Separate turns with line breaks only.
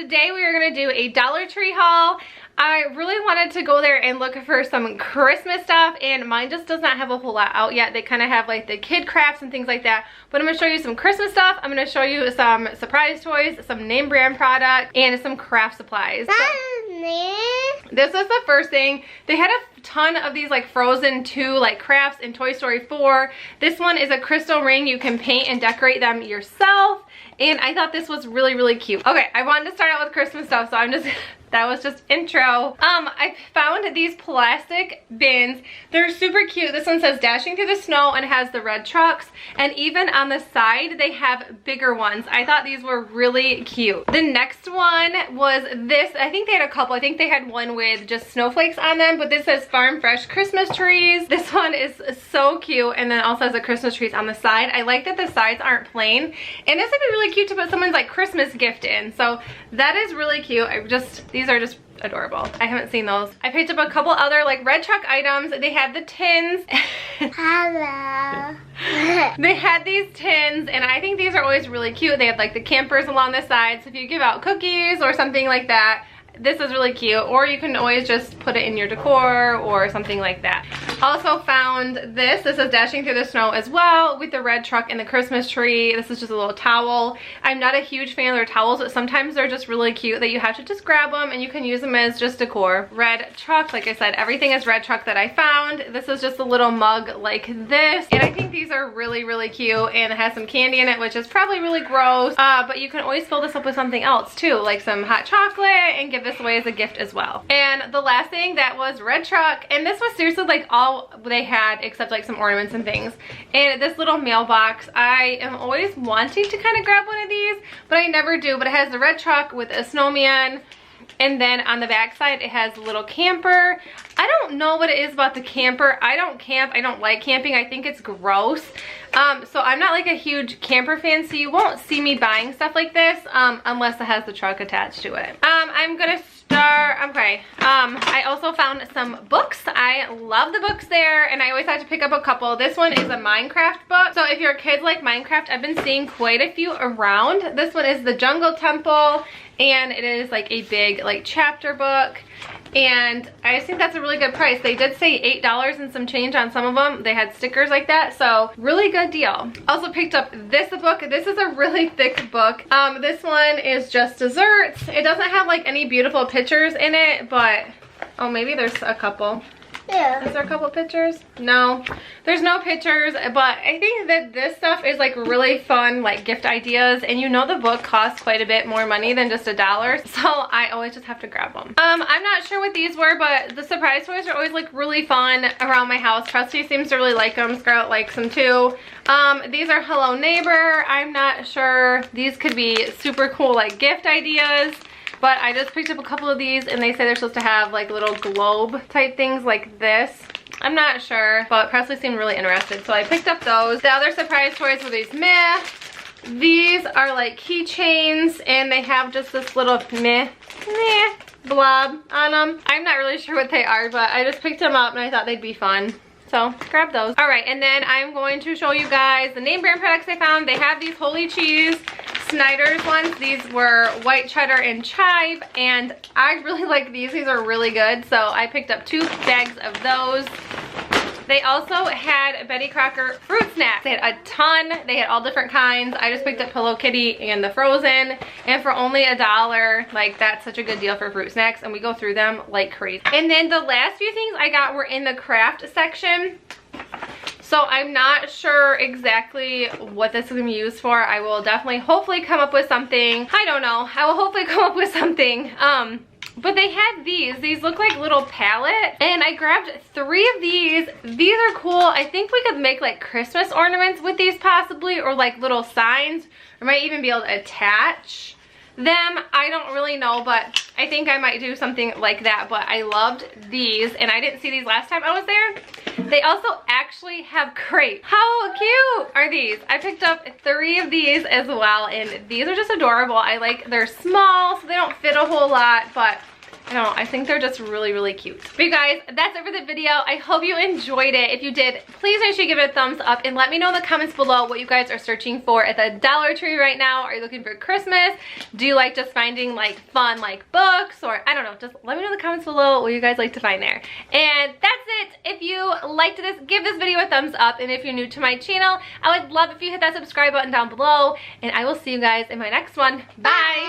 today we are going to do a Dollar Tree haul. I really wanted to go there and look for some Christmas stuff, and mine just does not have a whole lot out yet. They kind of have like the kid crafts and things like that, but I'm going to show you some Christmas stuff. I'm going to show you some surprise toys, some name brand products, and some craft supplies. This is the first thing. They had a ton of these like Frozen 2 like crafts in Toy Story 4. This one is a crystal ring. You can paint and decorate them yourself, and I thought this was really, really cute. Okay, I wanted to start out with Christmas stuff, so I'm just that was just intro. I found these plastic bins. They're super cute. This one says Dashing Through the Snow and has the red trucks, and even on the side they have bigger ones. I thought these were really cute. The next one was this. I think they had a couple. I think they had one with just snowflakes on them, but this says Farm Fresh Christmas trees. This one is so cute, and then also has the Christmas trees on the side. I like that the sides aren't plain, and this would be really cute to put someone's like Christmas gift in. So that is really cute. These are just adorable. I haven't seen those. I picked up a couple other like red truck items. They had the tins.
Hello.
They had these tins, and I think these are always really cute. They have like the campers along the side, so if you give out cookies or something like that, this is really cute. Or you can always just put it in your decor or something like that. Also found this. This is Dashing Through the Snow as well, with the red truck and the Christmas tree. This is just a little towel. I'm not a huge fan of their towels, but sometimes they're just really cute that you have to just grab them and you can use them as just decor. Red truck, like I said, everything is red truck that I found. This is just a little mug like this, and I think these are really, really cute, and it has some candy in it, which is probably really gross, but you can always fill this up with something else too, like some hot chocolate, and give this away as a gift as well. And the last thing that was red truck, and this was seriously like all they had except like some ornaments and things. And this little mailbox, I am always wanting to kind of grab one of these, but I never do. But it has the red truck with a snowman, and then on the back side it has a little camper. I don't know what it is about the camper. I don't camp. I don't like camping. I think it's gross. So I'm not like a huge camper fan, so you won't see me buying stuff like this unless it has the truck attached to it. I'm gonna start, okay. I also found some books. I love the books there, and I always have to pick up a couple. This one is a Minecraft book. So if your kids like Minecraft, I've been seeing quite a few around. This one is the Jungle Temple, and it is like a big like chapter book. And I just think that's a really good price. They did say $8 and some change on some of them. They had stickers like that, so really good deal. Also picked up this book. This is a really thick book. This one is just desserts. It doesn't have like any beautiful pictures in it, but oh, maybe there's a couple.
Yeah.
Is there a couple pictures? No, there's no pictures, but I think that this stuff is like really fun, like gift ideas, and you know the book costs quite a bit more money than just $1, so I always just have to grab them. I'm not sure what these were, but the surprise toys are always like really fun around my house. Presley seems to really like them. Scarlett likes them too. These are Hello Neighbor. I'm not sure. These could be super cool like gift ideas. But I just picked up a couple of these, and they say they're supposed to have like little globe type things like this. I'm not sure, but Presley seemed really interested, so I picked up those. The other surprise toys were these meh. These are like keychains, and they have just this little meh blob on them. I'm not really sure what they are, but I just picked them up and I thought they'd be fun. So grab those. All right, and then I'm going to show you guys the name brand products I found. They have these Holy Cheese Snyder's ones. These were white cheddar and chive, and I really like these. These are really good, so I picked up 2 bags of those. They also had Betty Crocker fruit snacks. They had a ton. They had all different kinds. I just picked up Hello Kitty and the Frozen, and for only $1, like that's such a good deal for fruit snacks, and we go through them like crazy. And then the last few things I got were in the craft section. So I'm not sure exactly what this is going to be used for. I will definitely, hopefully come up with something. I don't know. I will hopefully come up with something. But they had these. These look like little palettes, and I grabbed 3 of these. These are cool. I think we could make like Christmas ornaments with these possibly, or like little signs, or might even be able to attach them. I don't really know, but I think I might do something like that. But I loved these, and I didn't see these last time I was there. They also actually have crepes. How cute are these? I picked up 3 of these as well, and these are just adorable. I like, they're small, so they don't fit a whole lot, but I don't know, I think they're just really, really cute. But you guys, that's it for the video. I hope you enjoyed it. If you did, please make sure you give it a thumbs up and let me know in the comments below what you guys are searching for at the Dollar Tree right now. Are you looking for Christmas? Do you like just finding like fun like books, or I don't know, just let me know in the comments below what you guys like to find there. And that's it. If you liked this, give this video a thumbs up, and if you're new to my channel, I would love if you hit that subscribe button down below, and I will see you guys in my next one. Bye!